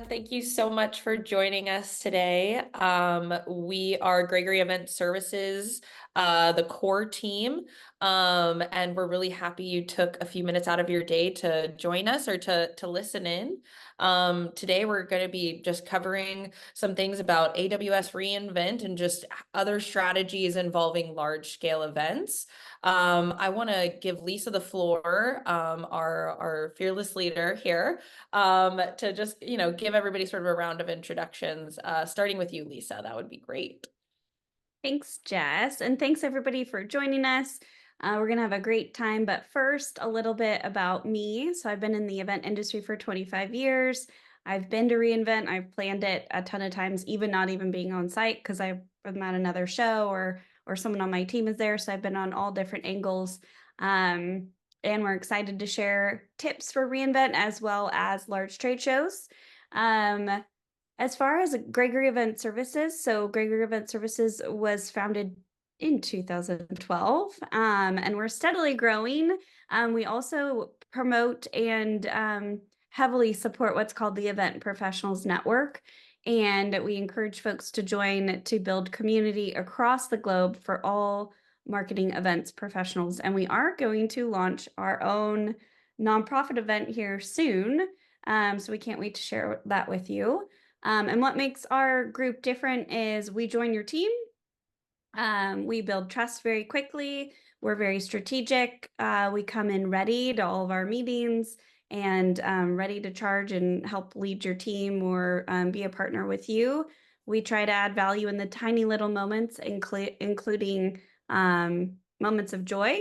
Thank you so much for joining us today. We are Gregory Event Services, the core team, and we're really happy you took a few minutes out of your day to join us or to listen in. Today, we're going to be just covering some things about AWS reInvent and just other strategies involving large-scale events. I want to give Lisa the floor, our fearless leader here, to just, give everybody sort of a round of introductions, starting with you, Lisa. That would be great. Thanks, Jess. And thanks everybody for joining us. We're going to have a great time. But first, a little bit about me. So I've been in the event industry for 25 years. I've been to reInvent. I've planned it a ton of times, even not even being on site because I'm at another show or someone on my team is there. So I've been on all different angles. And we're excited to share tips for reInvent as well as large trade shows. As far as Gregory Event Services, so Gregory Event Services was founded in 2012, and we're steadily growing. We also promote and heavily support what's called the Event Professionals Network, and we encourage folks to join to build community across the globe for all marketing events professionals. And we are going to launch our own nonprofit event here soon, so we can't wait to share that with you. And what makes our group different is we join your team. We build trust very quickly. We're very strategic. We come in ready to all of our meetings and ready to charge and help lead your team or be a partner with you. We try to add value in the tiny little moments, including moments of joy.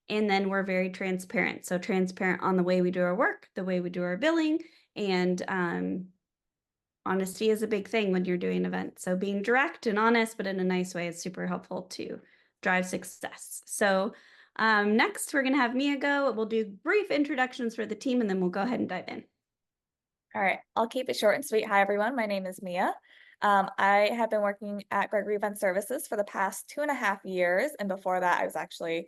And then we're very transparent. So transparent on the way we do our work, the way we do our billing, and honesty is a big thing when you're doing events. So being direct and honest, but in a nice way, is super helpful to drive success. So next, we're going to have Mia go. We'll do brief introductions for the team, and then we'll go ahead and dive in. All right, I'll keep it short and sweet. Hi, everyone. My name is Mia. I have been working at Gregory Event Services for the past 2.5 years. And before that, I was actually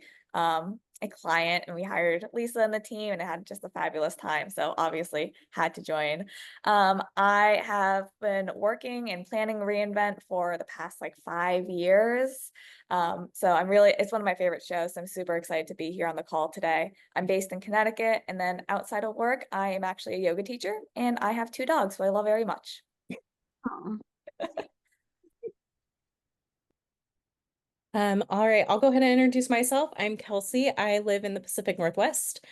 a client, and we hired Lisa and the team, and it had just a fabulous time. So obviously had to join. I have been working and planning reInvent for the past like 5 years. So it's one of my favorite shows. So I'm super excited to be here on the call today. I'm based in Connecticut, and then outside of work, I am actually a yoga teacher, and I have 2 dogs who I love very much. Oh. All right, I'll go ahead and introduce myself. I'm Kelsey. I live in the Pacific Northwest.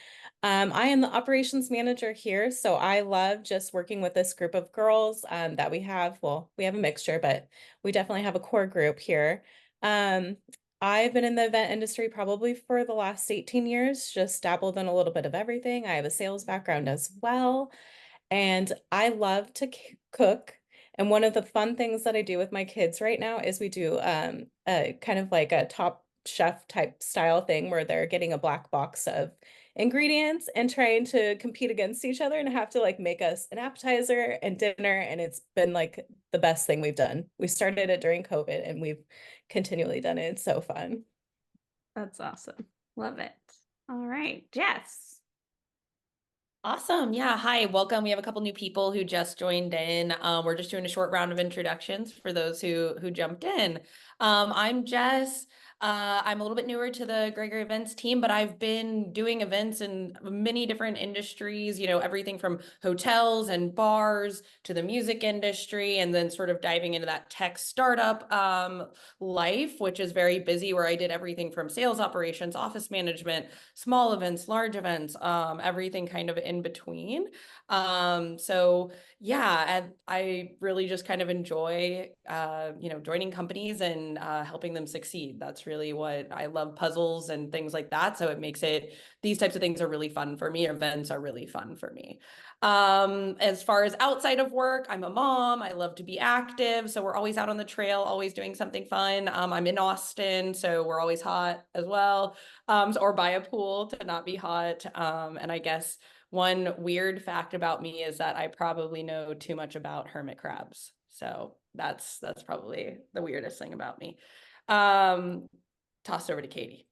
I am the operations manager here, so I love just working with this group of girls that we have. Well, we have a mixture, but we definitely have a core group here. I've been in the event industry probably for the last 18 years, just dabbled in a little bit of everything. I have a sales background as well, and I love to cook. And one of the fun things that I do with my kids right now is we do a kind of like a Top Chef type style thing where they're getting a black box of ingredients and trying to compete against each other and have to like make us an appetizer and dinner. And it's been like the best thing we've done. We started it during COVID and we've continually done it. It's so fun. That's awesome. Love it. All right, Jess. Awesome. Yeah. Hi. Welcome. We have a couple new people who just joined in. We're just doing a short round of introductions for those who jumped in. I'm Jess. I'm a little bit newer to the Gregory Events team, but I've been doing events in many different industries, everything from hotels and bars to the music industry, and then sort of diving into that tech startup life, which is very busy, where I did everything from sales operations, office management, small events, large events, everything kind of in between. So yeah, and I really just kind of enjoy, joining companies and helping them succeed. That's really what I love, puzzles and things like that. So these types of things are really fun for me. Events are really fun for me. As far as outside of work, I'm a mom. I love to be active. So we're always out on the trail, always doing something fun. I'm in Austin, so we're always hot as well, or by a pool to not be hot. And I guess one weird fact about me is that I probably know too much about hermit crabs. So that's probably the weirdest thing about me. Toss over to Katie.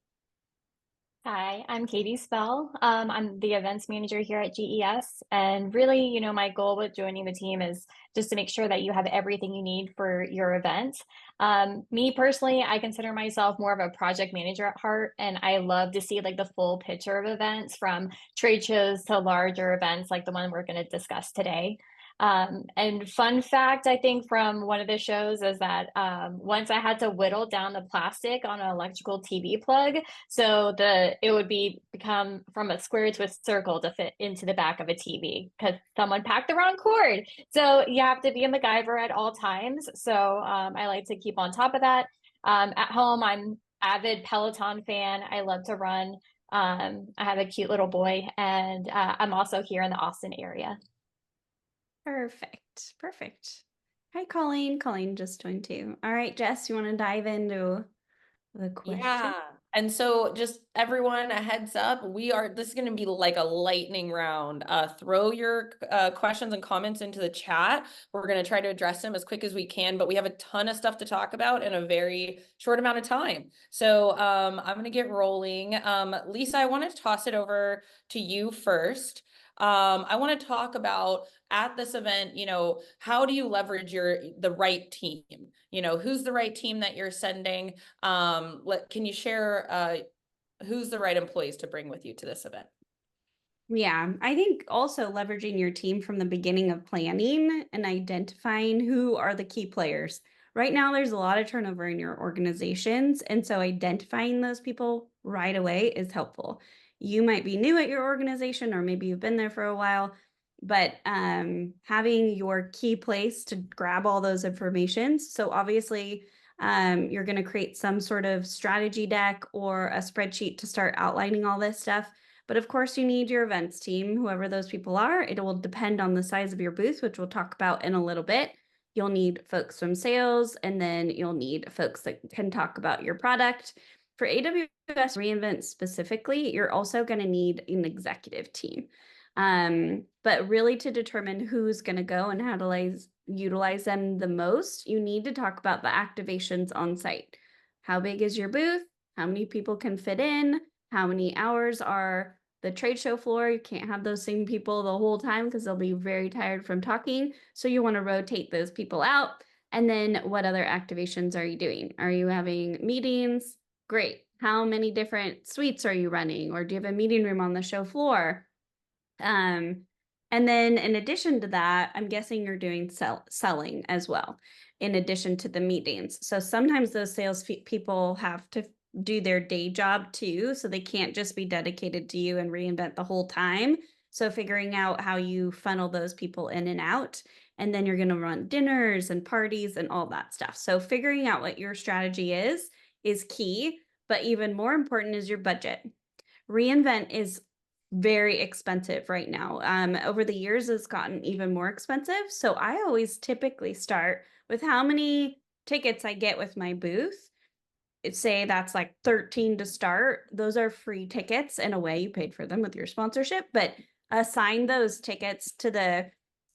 Hi, I'm Katie Spell. I'm the events manager here at GES. And really, my goal with joining the team is just to make sure that you have everything you need for your event. Me personally, I consider myself more of a project manager at heart, and I love to see like the full picture of events from trade shows to larger events like the one we're going to discuss today. And fun fact, I think from one of the shows is that once I had to whittle down the plastic on an electrical TV plug, so it would become from a square to a circle to fit into the back of a TV because someone packed the wrong cord. So you have to be a MacGyver at all times. So I like to keep on top of that. At home, I'm avid Peloton fan. I love to run. I have a cute little boy, and I'm also here in the Austin area. Perfect. Perfect. Hi, Colleen. Colleen just joined too. All right, Jess, you want to dive into the question? Yeah. And so just everyone a heads up, this is going to be like a lightning round. Throw your questions and comments into the chat. We're going to try to address them as quick as we can, but we have a ton of stuff to talk about in a very short amount of time. So I'm going to get rolling. Lisa, I want to toss it over to you first. I want to talk about at this event, how do you leverage the right team? Who's the right team that you're sending? Can you share who's the right employees to bring with you to this event? Yeah, I think also leveraging your team from the beginning of planning and identifying who are the key players. Right now, there's a lot of turnover in your organizations. And so identifying those people right away is helpful. You might be new at your organization, or maybe you've been there for a while, but having your key place to grab all those informations. So obviously, you're going to create some sort of strategy deck or a spreadsheet to start outlining all this stuff. But of course, you need your events team, whoever those people are. It will depend on the size of your booth, which we'll talk about in a little bit. You'll need folks from sales, and then you'll need folks that can talk about your product. For AWS reInvent specifically, you're also going to need an executive team. But really, to determine who's going to go and how to utilize them the most, you need to talk about the activations on site. How big is your booth? How many people can fit in? How many hours are the trade show floor? You can't have those same people the whole time because they'll be very tired from talking. So you want to rotate those people out. And then what other activations are you doing? Are you having meetings? Great. How many different suites are you running? Or do you have a meeting room on the show floor? And then in addition to that, I'm guessing you're doing selling as well, in addition to the meetings. So sometimes those sales people have to do their day job too, so they can't just be dedicated to you and reInvent the whole time. So figuring out how you funnel those people in and out, and then you're going to run dinners and parties and all that stuff. So figuring out what your strategy is key, but even more important is your budget. reInvent is very expensive right now. Over the years, it's gotten even more expensive. So I always typically start with how many tickets I get with my booth. Say that's like 13 to start. Those are free tickets. In a way, you paid for them with your sponsorship, but assign those tickets to the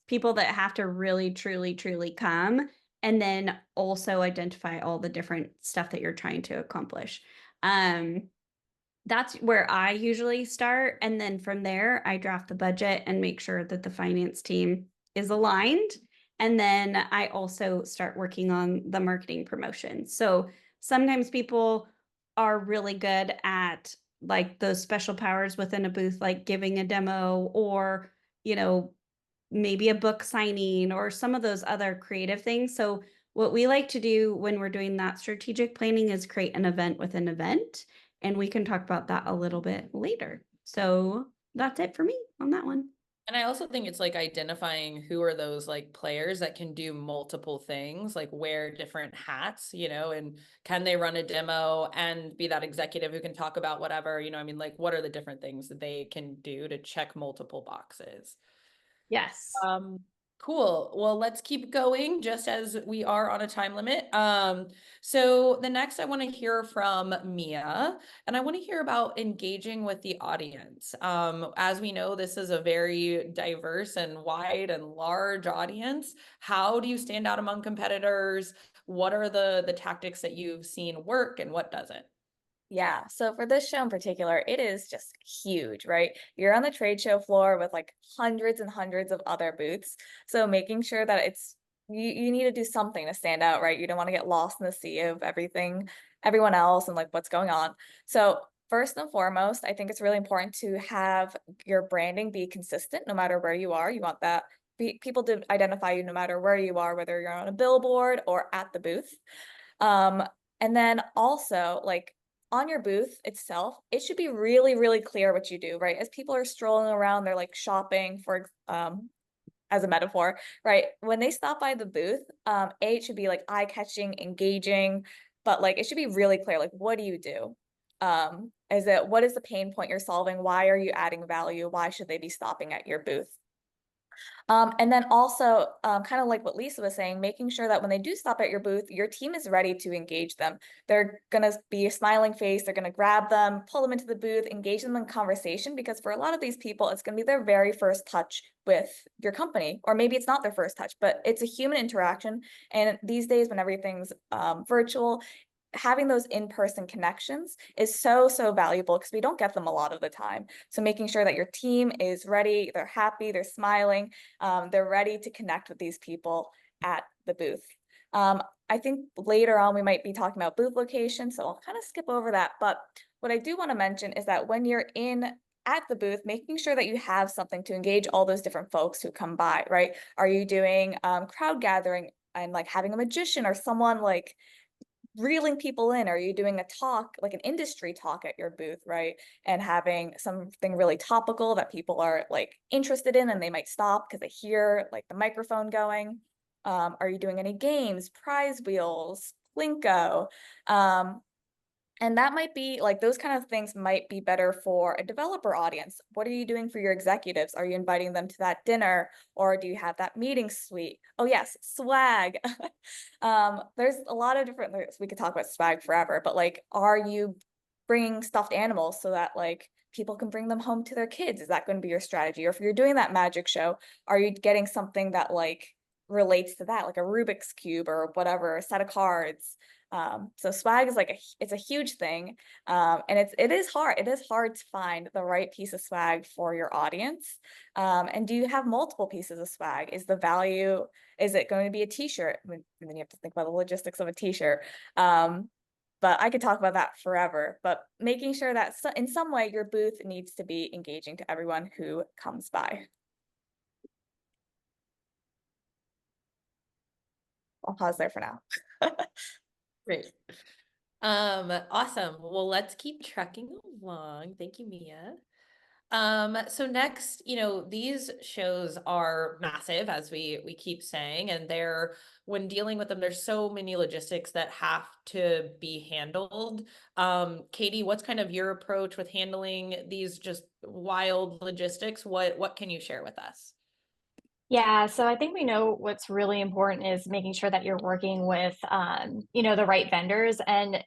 people that have to really, truly, truly come. And then also identify all the different stuff that you're trying to accomplish. That's where I usually start. And then from there, I draft the budget and make sure that the finance team is aligned. And then I also start working on the marketing promotion. So sometimes people are really good at like those special powers within a booth, like giving a demo or, maybe a book signing or some of those other creative things. So what we like to do when we're doing that strategic planning is create an event with an event. And we can talk about that a little bit later. So that's it for me on that one. And I also think it's like identifying who are those like players that can do multiple things, like wear different hats, and can they run a demo and be that executive who can talk about whatever, like what are the different things that they can do to check multiple boxes? Yes. Cool. Well, let's keep going just as we are on a time limit. So the next I want to hear from Mia, and I want to hear about engaging with the audience. As we know, this is a very diverse and wide and large audience. How do you stand out among competitors? What are the tactics that you've seen work and what doesn't? Yeah, so for this show in particular, it is just huge, right? You're on the trade show floor with like hundreds and hundreds of other booths. So making sure that you need to do something to stand out, right? You don't want to get lost in the sea of everyone else and like what's going on. So first and foremost, I think it's really important to have your branding be consistent no matter where you are. You want that people to identify you no matter where you are, whether you're on a billboard or at the booth. Um, and then also like on your booth itself, it should be really, really clear what you do, right? As people are strolling around, they're like shopping for as a metaphor, right? When they stop by the booth, it should be like eye-catching, engaging, but like it should be really clear, like what do you do? What is the pain point you're solving? Why are you adding value? Why should they be stopping at your booth? And then also, kind of like what Lisa was saying, making sure that when they do stop at your booth, your team is ready to engage them. They're going to be a smiling face. They're going to grab them, pull them into the booth, engage them in conversation, because for a lot of these people, it's going to be their very first touch with your company. Or maybe it's not their first touch, but it's a human interaction. And these days, when everything's virtual, having those in-person connections is so, so valuable because we don't get them a lot of the time. So making sure that your team is ready, they're happy, they're smiling, they're ready to connect with these people at the booth. I think later on we might be talking about booth location, so I'll kind of skip over that. But what I do want to mention is that when you're at the booth, making sure that you have something to engage all those different folks who come by, right? Are you doing crowd gathering and like having a magician or someone like reeling people in? Are you doing a talk, like an industry talk at your booth, right? And having something really topical that people are like interested in and they might stop because they hear like the microphone going? Are you doing any games, prize wheels, Plinko? And that might be like those kind of things might be better for a developer audience. What are you doing for your executives? Are you inviting them to that dinner, or do you have that meeting suite? Oh yes, swag. There's a lot of different, we could talk about swag forever, but like, are you bringing stuffed animals so that like people can bring them home to their kids? Is that going to be your strategy? Or if you're doing that magic show, are you getting something that like relates to that, like a Rubik's Cube or whatever, a set of cards? So swag is like it's a huge thing. And it is hard. It is hard to find the right piece of swag for your audience. And do you have multiple pieces of swag? Is it going to be a t-shirt? And then you have to think about the logistics of a t-shirt. But I could talk about that forever. But making sure that in some way your booth needs to be engaging to everyone who comes by. I'll pause there for now. Great. Awesome. Well, let's keep trucking along. Thank you, Mia. So next, these shows are massive, as we keep saying, and when dealing with them, there's so many logistics that have to be handled. Katie, what's kind of your approach with handling these just wild logistics? What can you share with us? Yeah, so I think we know what's really important is making sure that you're working with, the right vendors. And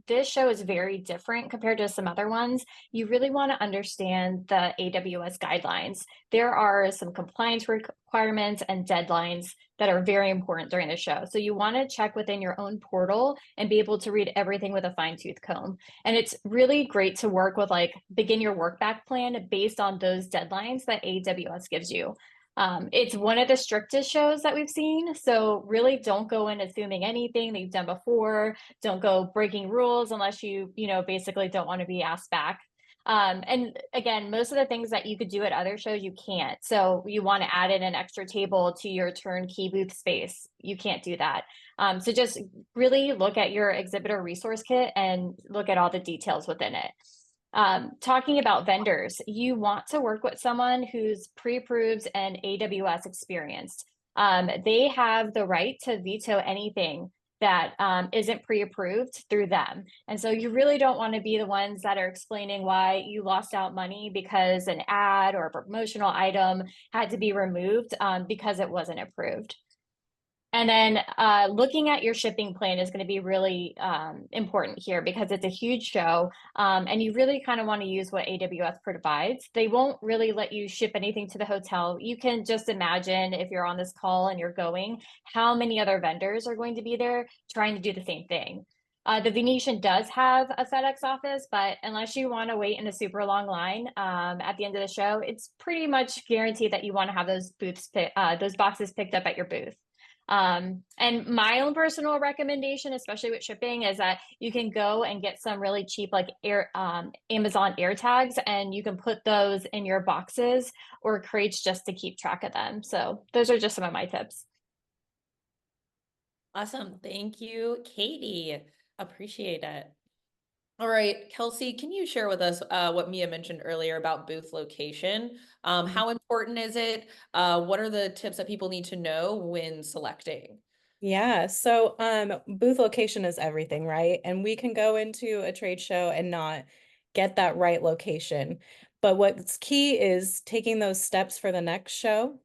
this show is very different compared to some other ones. You really want to understand the AWS guidelines. There are some compliance requirements and deadlines that are very important during the show. So you want to check within your own portal and be able to read everything with a fine-tooth comb. And it's really great to work with begin your work back plan based on those deadlines that AWS gives you. It's one of the strictest shows that we've seen. So really don't go in assuming anything that you've done before. Don't go breaking rules unless basically don't want to be asked back. And again, most of the things that you could do at other shows, you can't. So you want to add in an extra table to your turnkey booth space. You can't do that. So just really look at your exhibitor resource kit and look at all the details within it. Talking about vendors, you want to work with someone who's pre-approved and AWS experienced. They have the right to veto anything that isn't pre-approved through them. And so you really don't want to be the ones that are explaining why you lost out money because an ad or a promotional item had to be removed because it wasn't approved. And then looking at your shipping plan is going to be really important here because it's a huge show and you really kind of want to use what AWS provides. They won't really let you ship anything to the hotel. You can just imagine if you're on this call and you're going, how many other vendors are going to be there trying to do the same thing. The Venetian does have a FedEx office, but unless you want to wait in a super long line at the end of the show, it's pretty much guaranteed that you want to have those boxes picked up at your booth. And my own personal recommendation, especially with shipping, is that you can go and get some really cheap like Amazon air tags, and you can put those in your boxes or crates just to keep track of them. So those are just some of my tips. Awesome. Thank you, Katie. Appreciate it. All right, Kelsey, can you share with us what Mia mentioned earlier about booth location? How important is it? What are the tips that people need to know when selecting? Yeah, so booth location is everything, right? And we can go into a trade show and not get that right location. But what's key is taking those steps for the next show,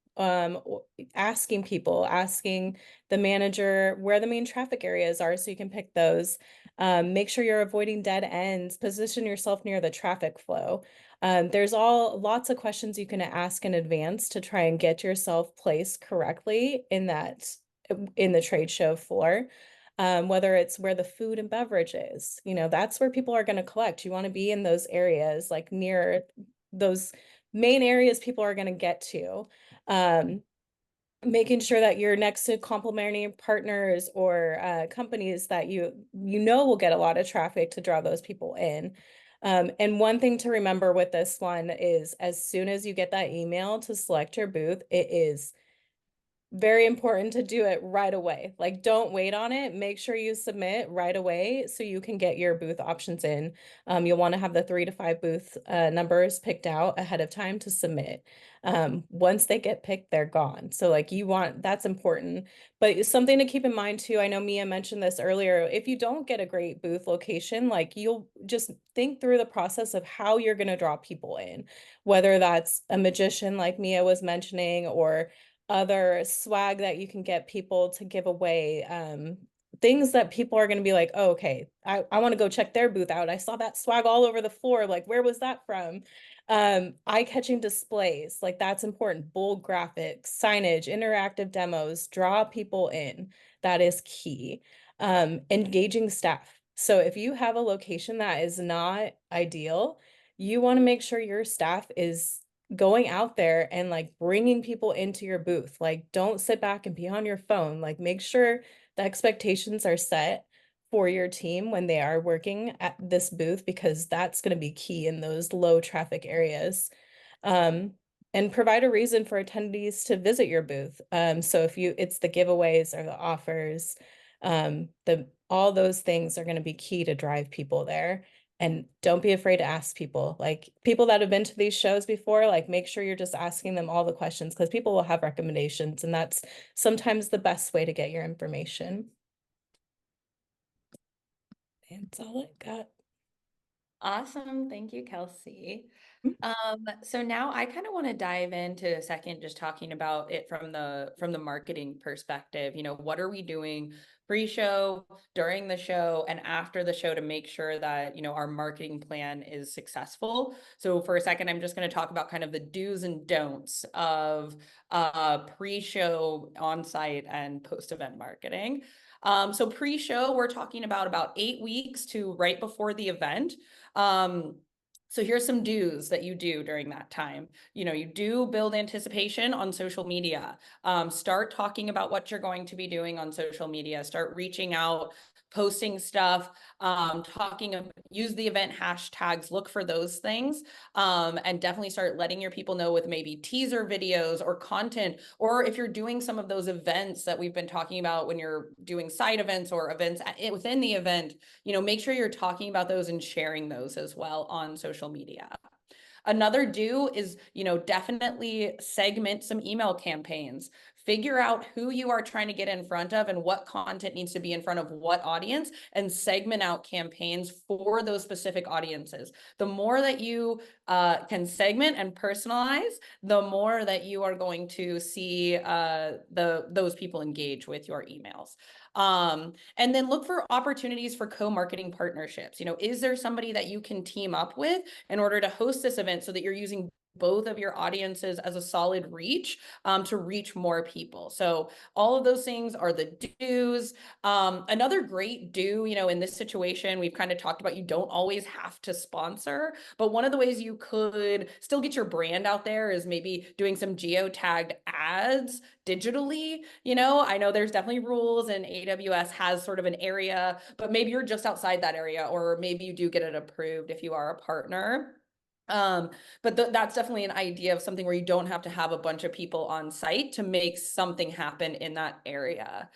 asking people, asking the manager where the main traffic areas are so you can pick those. Make sure you're avoiding dead ends, position yourself near the traffic flow. There's lots of questions you can ask in advance to try and get yourself placed correctly in the trade show floor. Whether it's where the food and beverage is, that's where people are going to collect. You want to be in those areas, like near those main areas people are going to get to. Making sure that you're next to complementary partners or companies that you know will get a lot of traffic to draw those people in. And one thing to remember with this one is as soon as you get that email to select your booth, it is very important to do it right away. Like, don't wait on it. Make sure you submit right away so you can get your booth options in. You'll want to have the 3 to 5 booth numbers picked out ahead of time to submit. Once they get picked, they're gone. So like that's important. But something to keep in mind too, I know Mia mentioned this earlier, if you don't get a great booth location, like you'll just think through the process of how you're going to draw people in, whether that's a magician like Mia was mentioning, or other swag that you can get people to give away, things that people are going to be like, oh, okay, I want to go check their booth out. I saw that swag all over the floor. Like, where was that from? Eye-catching displays, like that's important. Bold graphics, signage, interactive demos, draw people in. That is key. Engaging staff. So if you have a location that is not ideal, you want to make sure your staff is going out there and like bringing people into your booth. Like, don't sit back and be on your phone. Like, make sure the expectations are set for your team when they are working at this booth, because that's going to be key in those low traffic areas. And provide a reason for attendees to visit your booth. So if it's the giveaways or the offers, all those things are going to be key to drive people there. And don't be afraid to ask people, like people that have been to these shows before, like make sure you're just asking them all the questions, because people will have recommendations, and that's sometimes the best way to get your information. That's all I got. Awesome. Thank you, Kelsey. Mm. So now I kind of want to dive into a second, just talking about it from the marketing perspective. What are we doing pre-show, during the show, and after the show to make sure that, our marketing plan is successful? So for a second, I'm just going to talk about kind of the do's and don'ts of pre-show, on-site, and post-event marketing. So pre-show, we're talking about 8 weeks to right before the event. So here's some do's that you do during that time. You do build anticipation on social media. Start talking about what you're going to be doing on social media. Start reaching out, posting stuff, use the event hashtags, look for those things, and definitely start letting your people know with maybe teaser videos or content, or if you're doing some of those events that we've been talking about when you're doing side events or events within the event, make sure you're talking about those and sharing those as well on social media. Another do is, definitely segment some email campaigns. Figure out who you are trying to get in front of and what content needs to be in front of what audience, and segment out campaigns for those specific audiences. The more that you can segment and personalize, the more that you are going to see those people engage with your emails. And then look for opportunities for co-marketing partnerships. Is there somebody that you can team up with in order to host this event so that you're using both of your audiences as a solid reach to reach more people. So all of those things are the do's. Another great do, in this situation, we've kind of talked about, you don't always have to sponsor, but one of the ways you could still get your brand out there is maybe doing some geotagged ads digitally. I know there's definitely rules, and AWS has sort of an area, but maybe you're just outside that area, or maybe you do get it approved if you are a partner. But that's definitely an idea of something where you don't have to have a bunch of people on site to make something happen in that area.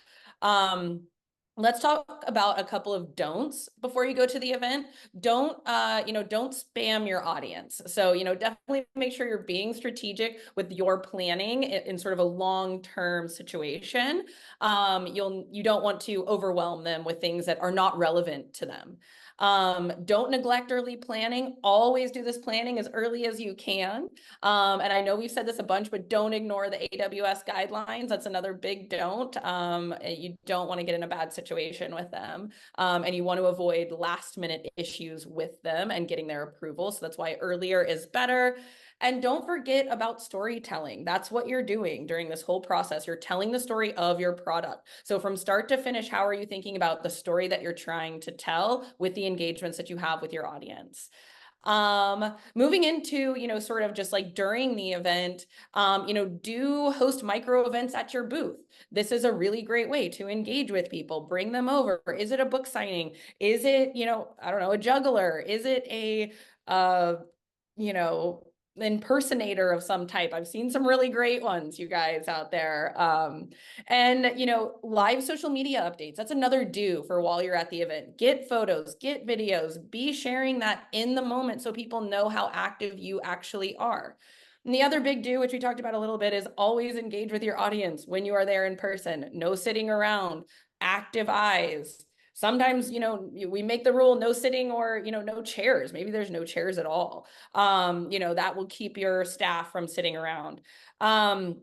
Let's talk about a couple of don'ts before you go to the event. Don't spam your audience. So, definitely make sure you're being strategic with your planning in sort of a long-term situation. You don't want to overwhelm them with things that are not relevant to them. Don't neglect early planning. Always do this planning as early as you can. And I know we've said this a bunch, but don't ignore the AWS guidelines. That's another big don't. You don't want to get in a bad situation with them. And you want to avoid last minute issues with them and getting their approval. So that's why earlier is better. And don't forget about storytelling. That's what you're doing during this whole process. You're telling the story of your product. So from start to finish, how are you thinking about the story that you're trying to tell with the engagements that you have with your audience? Moving into, sort of just like during the event, do host micro events at your booth. This is a really great way to engage with people, bring them over. Is it a book signing? Is it, I don't know, a juggler? Is it a, impersonator of some type? I've seen some really great ones, you guys out there. And live social media updates. That's another do for while you're at the event. Get photos, get videos, be sharing that in the moment so people know how active you actually are. And the other big do, which we talked about a little bit, is always engage with your audience when you are there in person. No sitting around, active eyes. Sometimes, we make the rule no sitting or, no chairs. Maybe there's no chairs at all. That will keep your staff from sitting around. And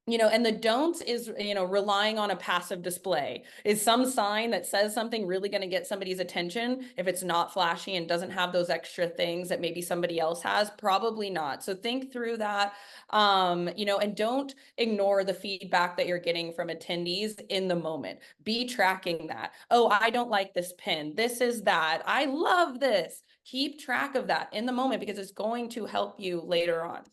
the don'ts is, relying on a passive display. Is some sign that says something really going to get somebody's attention if it's not flashy and doesn't have those extra things that maybe somebody else has? Probably not. So think through that, and don't ignore the feedback that you're getting from attendees in the moment. Be tracking that. Oh, I don't like this pin. This is that. I love this. Keep track of that in the moment because it's going to help you later on.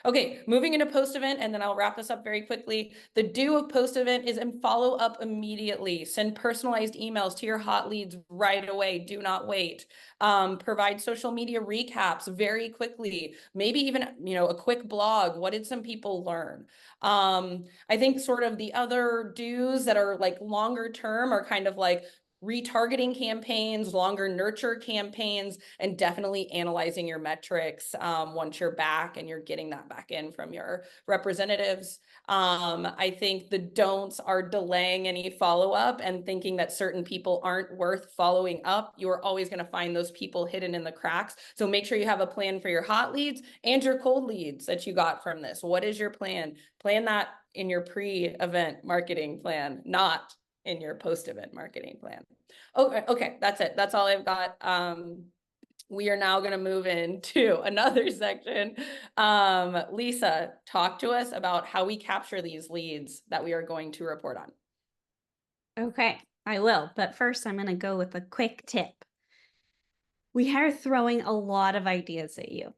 Okay, moving into post-event, and then I'll wrap this up very quickly. The do of post-event is follow up immediately. Send personalized emails to your hot leads right away. Do not wait. Provide social media recaps very quickly. Maybe even, a quick blog. What did some people learn? I think sort of the other do's that are like longer term are kind of like retargeting campaigns, longer nurture campaigns, and definitely analyzing your metrics once you're back and you're getting that back in from your representatives. I think the don'ts are delaying any follow-up and thinking that certain people aren't worth following up. You're always going to find those people hidden in the cracks. So make sure you have a plan for your hot leads and your cold leads that you got from this. What is your plan? Plan that in your pre-event marketing plan, not in your post-event marketing plan. Okay, that's it. That's all I've got. We are now going to move into another section. Lisa, talk to us about how we capture these leads that we are going to report on. Okay, I will. But first, I'm going to go with a quick tip. We are throwing a lot of ideas at you.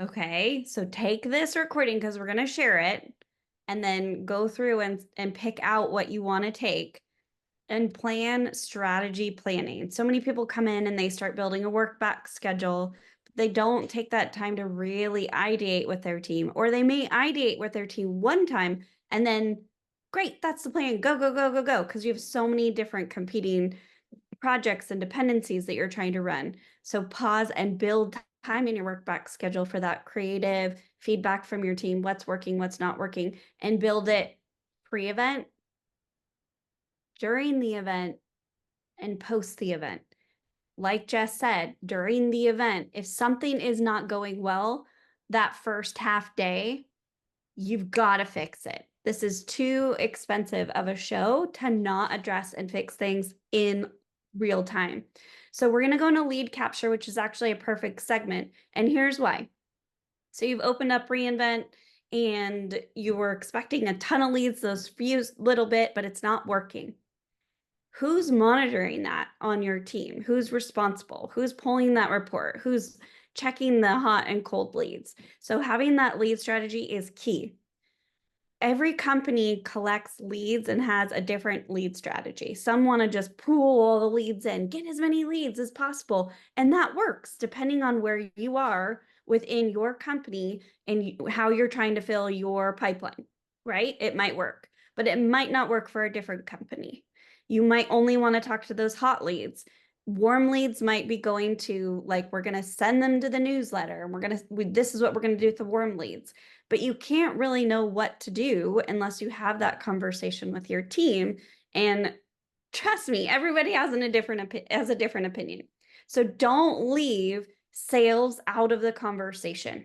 Okay, so take this recording because we're going to share it and then go through and pick out what you want to take and plan strategy planning. So many people come in and they start building a work back schedule. But they don't take that time to really ideate with their team, or they may ideate with their team one time and then great, that's the plan. Go, go, go, go, go. Because you have so many different competing projects and dependencies that you're trying to run. So pause and build time in your work back schedule for that creative feedback from your team, what's working, what's not working, and build it pre-event, during the event, and post the event. Like Jess said, during the event, if something is not going well that first half day, you've got to fix it. This is too expensive of a show to not address and fix things in real time. So we're going to go into lead capture, which is actually a perfect segment. And here's why. So you've opened up reInvent and you were expecting a ton of leads, those few little bit, but it's not working. Who's monitoring that on your team? Who's responsible? Who's pulling that report? Who's checking the hot and cold leads? So having that lead strategy is key. Every company collects leads and has a different lead strategy. Some want to just pool all the leads in, get as many leads as possible. And that works depending on where you are within your company and how you're trying to fill your pipeline, right? It might work, but it might not work for a different company. You might only want to talk to those hot leads. Warm leads might be going to, like, we're going to send them to the newsletter and this is what we're going to do with the warm leads. But you can't really know what to do unless you have that conversation with your team. And trust me, everybody has a different opinion. So don't leave sales out of the conversation.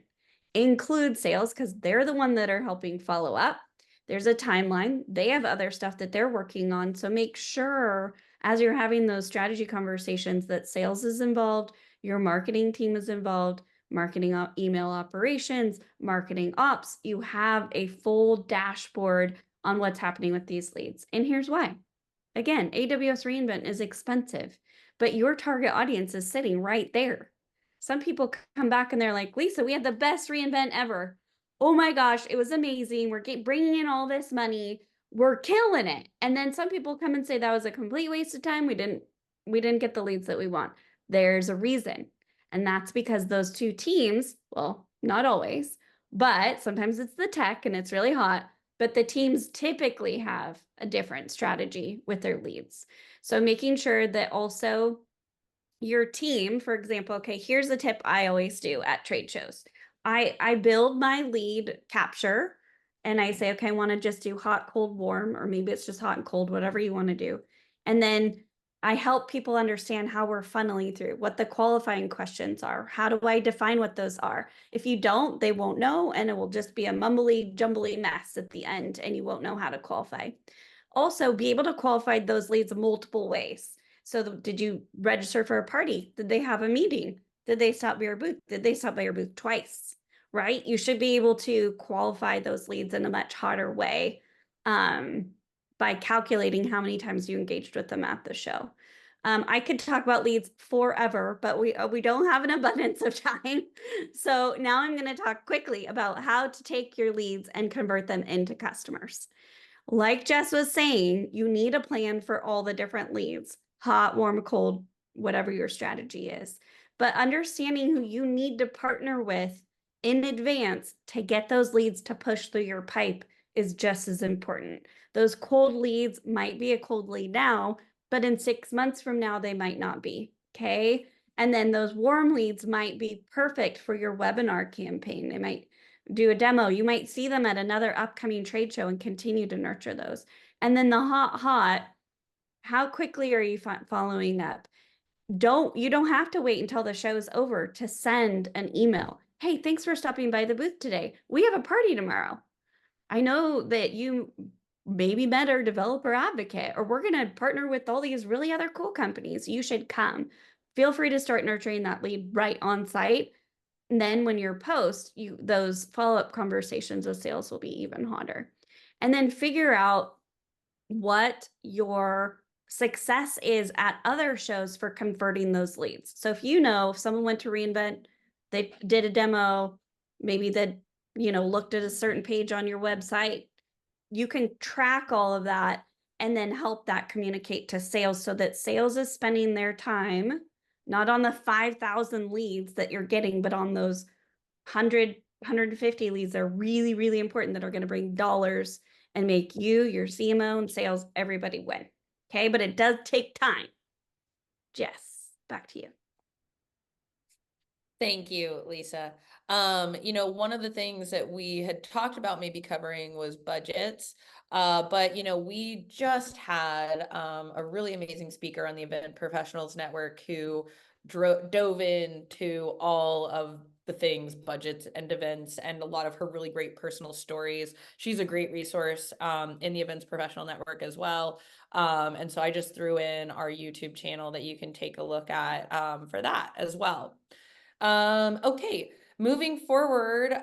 Include sales because they're the one that are helping follow up. There's a timeline. They have other stuff that they're working on. So make sure as you're having those strategy conversations that sales is involved, your marketing team is involved, marketing email operations, marketing ops. You have a full dashboard on what's happening with these leads. And here's why. Again, AWS reInvent is expensive, but your target audience is sitting right there. Some people come back and they're like, Lisa, we had the best reInvent ever. Oh my gosh, it was amazing. We're bringing in all this money. We're killing it. And then some people come and say that was a complete waste of time. We didn't get the leads that we want. There's a reason. And that's because those two teams, well, not always, but sometimes it's the tech and it's really hot, but the teams typically have a different strategy with their leads. So making sure that also your team, for example, okay, here's a tip I always do at trade shows. I build my lead capture and I say, okay, I want to just do hot, cold, warm, or maybe it's just hot and cold, whatever you want to do. And then I help people understand how we're funneling through, what the qualifying questions are. How do I define what those are? If you don't, they won't know, and it will just be a mumbly, jumbly mess at the end, and you won't know how to qualify. Also, be able to qualify those leads multiple ways. So did you register for a party? Did they have a meeting? Did they stop by your booth? Did they stop by your booth twice? Right? You should be able to qualify those leads in a much harder way by calculating how many times you engaged with them at the show. I could talk about leads forever, but we don't have an abundance of time. So now I'm going to talk quickly about how to take your leads and convert them into customers. Like Jess was saying, you need a plan for all the different leads, hot, warm, cold, whatever your strategy is. But understanding who you need to partner with in advance to get those leads to push through your pipe is just as important. Those cold leads might be a cold lead now, but in 6 months from now, they might not be, okay? And then those warm leads might be perfect for your webinar campaign. They might do a demo. You might see them at another upcoming trade show and continue to nurture those. And then the hot, how quickly are you following up? You don't have to wait until the show's over to send an email. Hey, thanks for stopping by the booth today. We have a party tomorrow. I know that you maybe met our developer advocate, or we're going to partner with all these really other cool companies. You should come. Feel free to start nurturing that lead right on site. And then when you're post, those follow-up conversations with sales will be even hotter. And then figure out what your success is at other shows for converting those leads. So if someone went to reInvent, they did a demo, maybe they looked at a certain page on your website, you can track all of that and then help that communicate to sales so that sales is spending their time not on the 5,000 leads that you're getting, but on those 100, 150 leads that are really, really important that are going to bring dollars and make you, your CMO, and sales, everybody win. Okay, but it does take time. Jess, back to you. Thank you, Lisa. One of the things that we had talked about maybe covering was budgets. But we just had a really amazing speaker on the Event Professionals Network who dove into all of the things, budgets and events, and a lot of her really great personal stories. She's a great resource in the Events Professional Network as well. And so I just threw in our YouTube channel that you can take a look at for that as well. Okay. moving forward,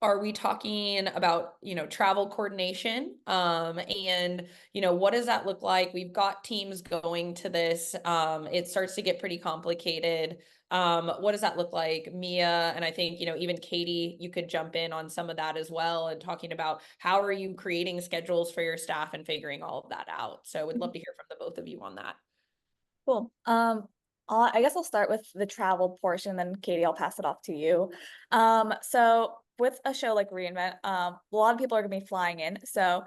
are we talking about, travel coordination? And, what does that look like? We've got teams going to this. It starts to get pretty complicated. What does that look like? Mia, and I think, even Katie, you could jump in on some of that as well and talking about how are you creating schedules for your staff and figuring all of that out. So we'd love to hear from the both of you on that. Cool. I guess I'll start with the travel portion, then Katie, I'll pass it off to you. So with a show like reInvent, a lot of people are gonna be flying in. So,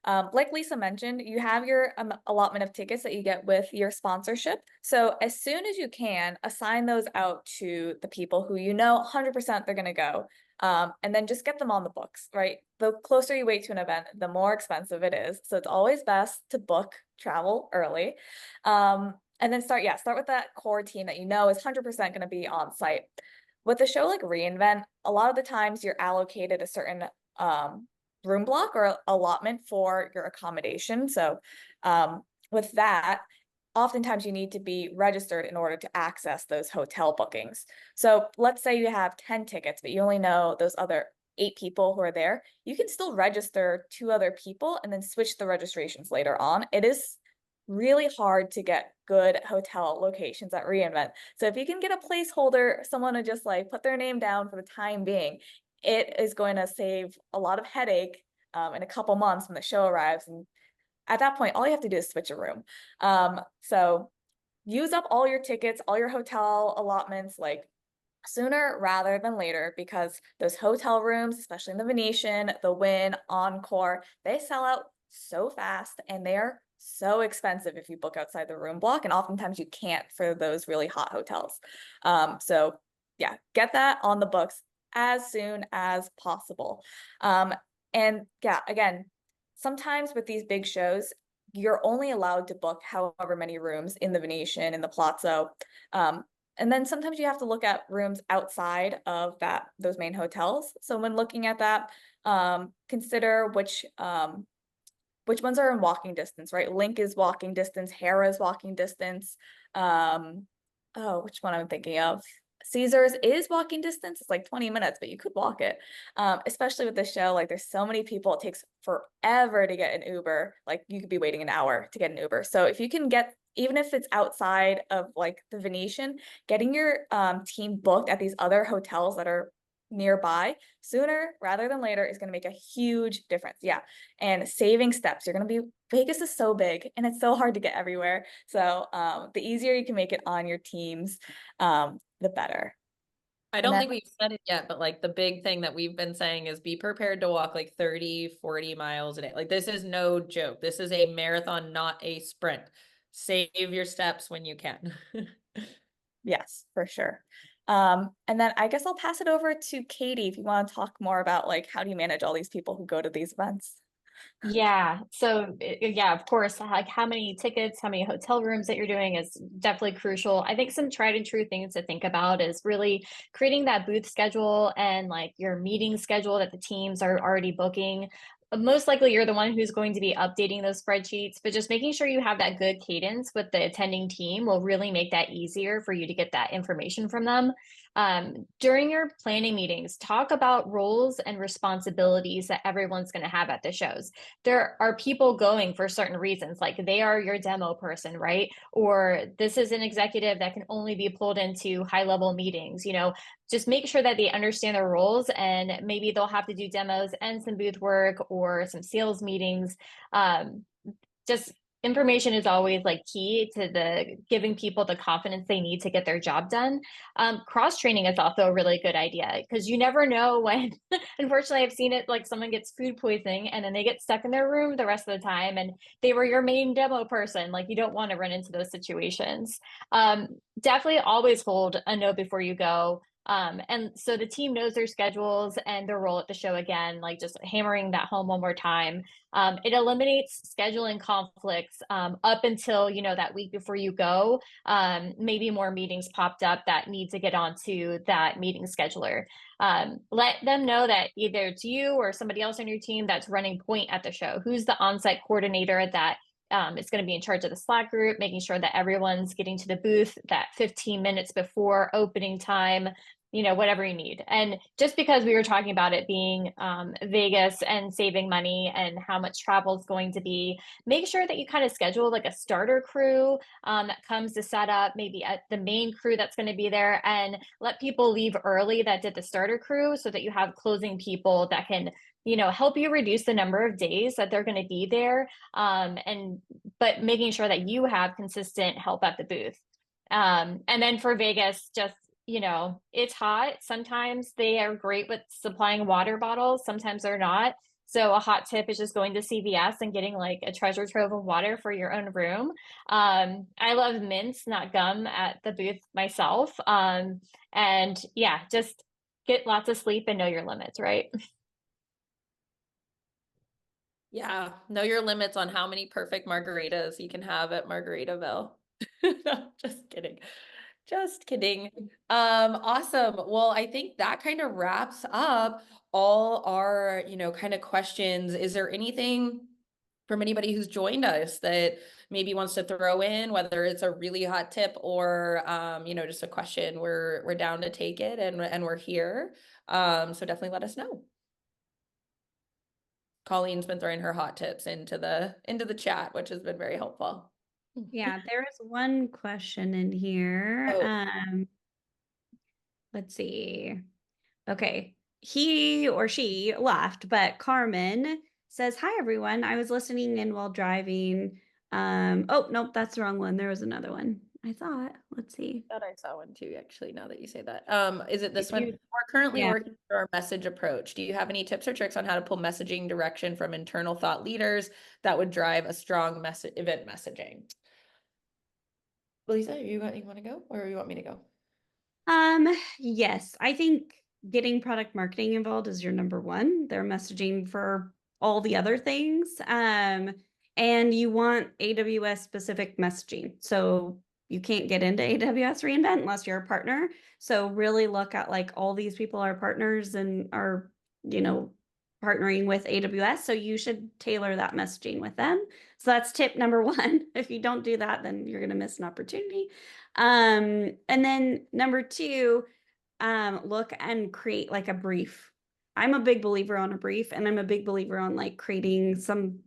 like Lisa mentioned, you have your allotment of tickets that you get with your sponsorship. So as soon as you can, assign those out to the people who 100% they're gonna go. And then just get them on the books, right? The closer you wait to an event, the more expensive it is. So it's always best to book travel early. And then start with that core team that is 100% going to be on site. With a show like reInvent, a lot of the times you're allocated a certain room block or allotment for your accommodation. So with that, oftentimes you need to be registered in order to access those hotel bookings. So let's say you have 10 tickets, but you only know those other 8 people who are there. You can still register 2 other people and then switch the registrations later on. It is really hard to get good hotel locations at reInvent. So if you can get a placeholder, someone to just like put their name down for the time being, it is going to save a lot of headache in a couple months when the show arrives. And at that point, all you have to do is switch a room. So use up all your tickets, all your hotel allotments, like sooner rather than later, because those hotel rooms, especially in the Venetian, the Wynn, Encore, they sell out so fast and they're so expensive if you book outside the room block, and oftentimes you can't for those really hot hotels. So yeah, get that on the books as soon as possible. And yeah, again, sometimes with these big shows, you're only allowed to book however many rooms in the Venetian, in the Palazzo. And then sometimes you have to look at rooms outside of those main hotels. So when looking at that, consider which ones are in walking distance, right? Link is walking distance, Hera is walking distance. Which one I'm thinking of? Caesars is walking distance. It's like 20 minutes, but you could walk it. Especially with the show, like there's so many people, it takes forever to get an Uber. Like you could be waiting an hour to get an Uber. So if you can get, even if it's outside of like the Venetian, getting your team booked at these other hotels that are nearby sooner rather than later is going to make a huge difference. Yeah. And saving steps, you're going to be, Vegas is so big and it's so hard to get everywhere. So the easier you can make it on your teams, the better. I don't think we've said it yet, but like the big thing that we've been saying is be prepared to walk like 30, 40 miles a day. Like this is no joke. This is a marathon, not a sprint. Save your steps when you can. Yes, for sure. And then I guess I'll pass it over to Katie if you want to talk more about like how do you manage all these people who go to these events? Yeah. So yeah, of course, like how many tickets, how many hotel rooms that you're doing is definitely crucial. I think some tried and true things to think about is really creating that booth schedule and like your meeting schedule that the teams are already booking. Most likely you're the one who's going to be updating those spreadsheets, but just making sure you have that good cadence with the attending team will really make that easier for you to get that information from them. During your planning meetings, talk about roles and responsibilities that everyone's going to have at the shows. There are people going for certain reasons, like they are your demo person, right? Or this is an executive that can only be pulled into high level meetings. Just make sure that they understand their roles, and maybe they'll have to do demos and some booth work or some sales meetings. Just information is always like key to the giving people the confidence they need to get their job done. Cross training is also a really good idea because you never know when, unfortunately, I've seen it like someone gets food poisoning and then they get stuck in their room the rest of the time and they were your main demo person. Like you don't want to run into those situations. Definitely always hold a note before you go. And so the team knows their schedules and their role at the show again, like just hammering that home one more time. It eliminates scheduling conflicts up until, that week before you go. Maybe more meetings popped up that need to get onto that meeting scheduler. Let them know that either it's you or somebody else on your team that's running point at the show. Who's the on-site coordinator that is going to be in charge of the Slack group, making sure that everyone's getting to the booth that 15 minutes before opening time. whatever you need. And just because we were talking about it being Vegas and saving money and how much travel is going to be, make sure that you kind of schedule like a starter crew that comes to set up, maybe at the main crew that's going to be there, and let people leave early that did the starter crew so that you have closing people that can help you reduce the number of days that they're going to be there, but making sure that you have consistent help at the booth. And then for Vegas, just it's hot. Sometimes they are great with supplying water bottles, sometimes they're not. So a hot tip is just going to CVS and getting like a treasure trove of water for your own room. I love mints, not gum, at the booth myself. And yeah, just get lots of sleep and know your limits, right? Yeah, know your limits on how many perfect margaritas you can have at Margaritaville. No, just kidding. Just kidding. Awesome. Well, I think that kind of wraps up all our, kind of questions. Is there anything from anybody who's joined us that maybe wants to throw in, whether it's a really hot tip or, just a question? We're down to take it, and we're here. So definitely let us know. Colleen's been throwing her hot tips into the chat, which has been very helpful. Yeah, there is one question in here. Oh. Let's see. Okay. He or she left, but Carmen says, "Hi everyone. I was listening in while driving." Oh, nope, that's the wrong one. There was another one. I thought. Let's see. Thought I saw one too, actually, now that you say that. Is it this If one? you, We're currently yeah. working through our message approach. Do you have any tips or tricks on how to pull messaging direction from internal thought leaders that would drive a strong event messaging? Lisa, you want to go, or you want me to go? Yes, I think getting product marketing involved is your number one. They're messaging for all the other things. And you want AWS specific messaging. So you can't get into AWS reInvent unless you're a partner. So really look at like all these people are partners and are, partnering with AWS. So you should tailor that messaging with them. So that's tip number one. If you don't do that, then you're going to miss an opportunity. And then number two, look and create like a brief. I'm a big believer on a brief, and I'm a big believer on like creating some,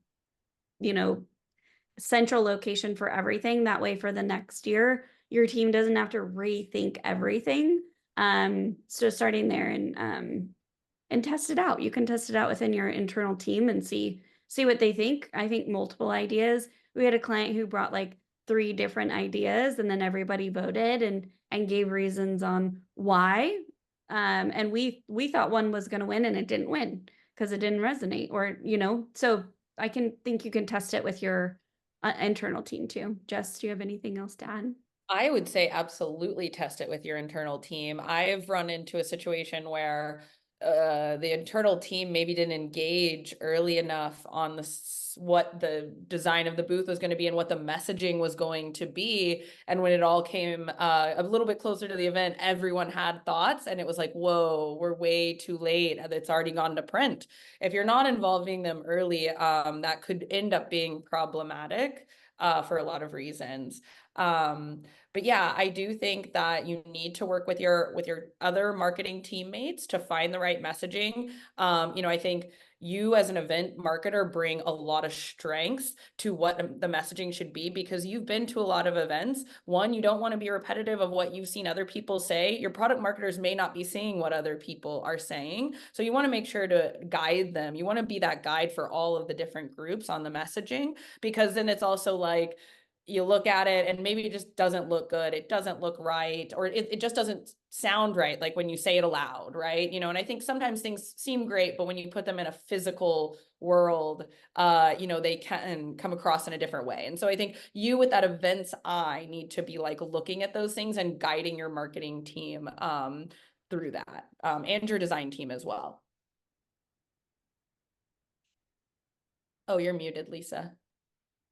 central location for everything. That way for the next year, your team doesn't have to rethink everything. So starting there and test it out. You can test it out within your internal team and see what they think. I think multiple ideas. We had a client who brought like 3 different ideas, and then everybody voted and gave reasons on why. And we thought one was going to win, and it didn't win because it didn't resonate, or So I think you can test it with your internal team too. Jess, do you have anything else to add? I would say absolutely test it with your internal team. I've run into a situation where the internal team maybe didn't engage early enough on what the design of the booth was going to be and what the messaging was going to be. And when it all came a little bit closer to the event, everyone had thoughts, and it was like, whoa, we're way too late. It's already gone to print. If you're not involving them early, that could end up being problematic for a lot of reasons. But yeah, I do think that you need to work with your other marketing teammates to find the right messaging. I think you as an event marketer bring a lot of strengths to what the messaging should be, because you've been to a lot of events. One, you don't want to be repetitive of what you've seen other people say. Your product marketers may not be seeing what other people are saying. So you want to make sure to guide them. You want to be that guide for all of the different groups on the messaging, because then it's also like, you look at it and maybe it just doesn't look good. It doesn't look right, or it just doesn't sound right. Like when you say it aloud, right? And I think sometimes things seem great, but when you put them in a physical world, they can come across in a different way. And so I think you, with that event's eye, need to be like looking at those things and guiding your marketing team through that, and your design team as well. Oh, you're muted, Lisa.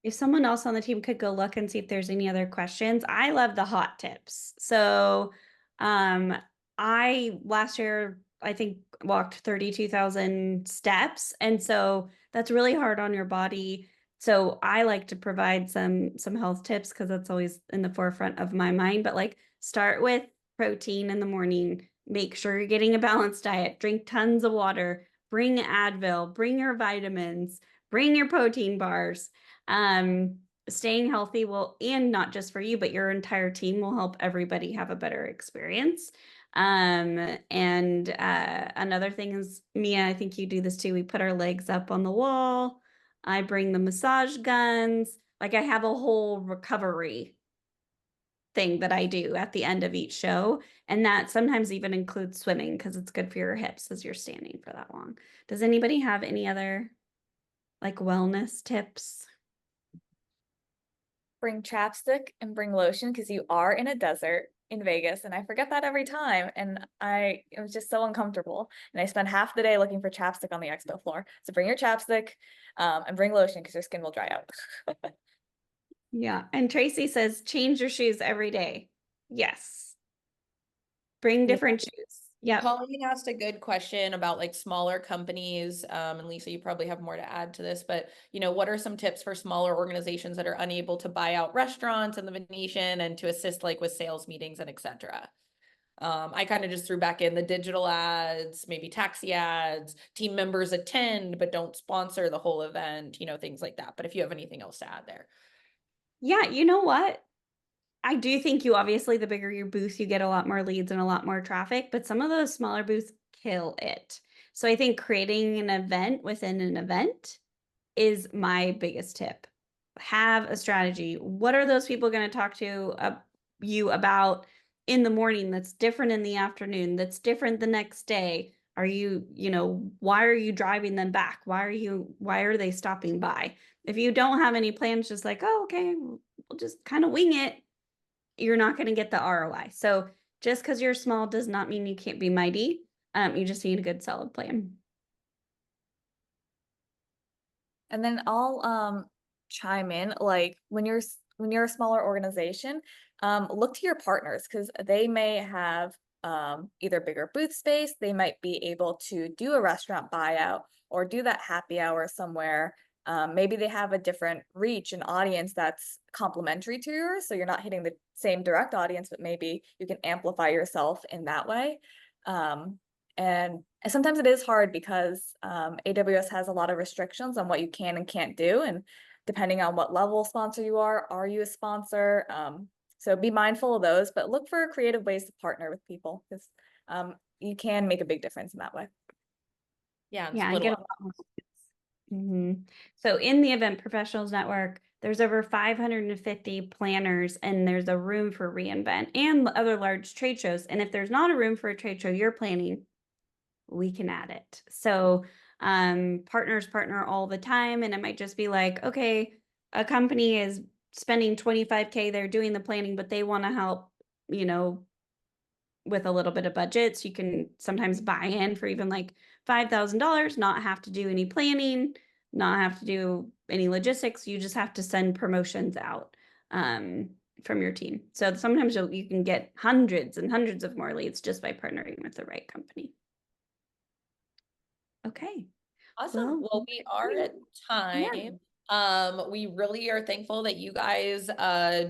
If someone else on the team could go look and see if there's any other questions. I love the hot tips. So I last year, I think, walked 32,000 steps. And so that's really hard on your body. So I like to provide some health tips because that's always in the forefront of my mind. But like, start with protein in the morning, Make sure you're getting a balanced diet, drink tons of water, bring Advil, bring your vitamins, bring your protein bars. Staying healthy will, and not just for you, but your entire team will help everybody have a better experience. Another thing is, Mia, I think you do this too. We put our legs up on the wall. I bring the massage guns. Like I have a whole recovery thing that I do at the end of each show. And that sometimes even includes swimming because it's good for your hips as you're standing for that long. Does anybody have any other like wellness tips? Bring chapstick and bring lotion because you are in a desert in Vegas, and I forget that every time. And it was just so uncomfortable. And I spent half the day looking for chapstick on the expo floor. So bring your chapstick, and bring lotion because your skin will dry out. Yeah. And Tracy says, change your shoes every day. Yes. Bring different shoes. Yeah. Colleen asked a good question about like smaller companies. And Lisa, you probably have more to add to this, but what are some tips for smaller organizations that are unable to buy out restaurants and the Venetian and to assist like with sales meetings and etc. I kind of just threw back in the digital ads, maybe taxi ads, team members attend but don't sponsor the whole event, things like that. But if you have anything else to add there. Yeah, you know what? I do think you obviously, the bigger your booth, you get a lot more leads and a lot more traffic, but some of those smaller booths kill it. So I think creating an event within an event is my biggest tip. Have a strategy. What are those people going to talk to you about in the morning that's different in the afternoon, that's different the next day? Are you, why are you driving them back? Why are they stopping by? If you don't have any plans, just like, oh, okay, we'll just kind of wing it, you're not going to get the ROI. So just because you're small does not mean you can't be mighty. You just need a good solid plan. And then I'll chime in, like when you're a smaller organization, look to your partners because they may have either bigger booth space, they might be able to do a restaurant buyout or do that happy hour somewhere. Maybe they have a different reach and audience that's complementary to yours, so you're not hitting the same direct audience, but maybe you can amplify yourself in that way. And sometimes it is hard because AWS has a lot of restrictions on what you can and can't do. And depending on what level sponsor you are you a sponsor? So be mindful of those, but look for creative ways to partner with people because you can make a big difference in that way. Yeah, Yeah, and get a lot more. So in the Event Professionals Network, there's over 550 planners and there's a room for reInvent and other large trade shows. And if there's not a room for a trade show you're planning, we can add it. So partners partner all the time. And it might just be like, okay, a company is spending 25K, they're doing the planning, but they want to help, with a little bit of budget. So you can sometimes buy in for even like $5,000, not have to do any planning, not have to do any logistics. You just have to send promotions out from your team. So sometimes you can get hundreds and hundreds of more leads just by partnering with the right company. Okay. Awesome. Well, we are at time. Yeah. We really are thankful that you guys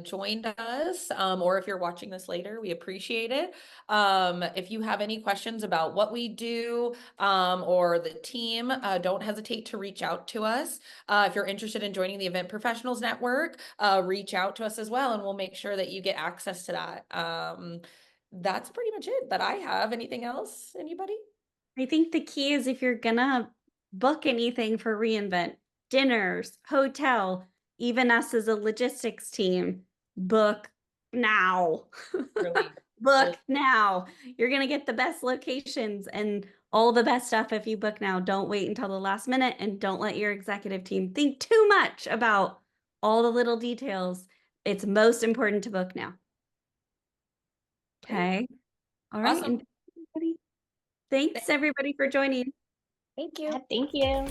joined us, or if you're watching this later, we appreciate it. If you have any questions about what we do or the team, don't hesitate to reach out to us. If you're interested in joining the Event Professionals Network, reach out to us as well, and we'll make sure that you get access to that. That's pretty much it that I have. Anything else, anybody? I think the key is if you're gonna book anything for reInvent, dinners, hotel, even us as a logistics team, book now. Really? Book now. You're gonna get the best locations and all the best stuff if you book now. Don't wait until the last minute and don't let your executive team think too much about all the little details. It's most important to book now. Okay. All right. Awesome. And thanks everybody for joining. Thank you. Thank you.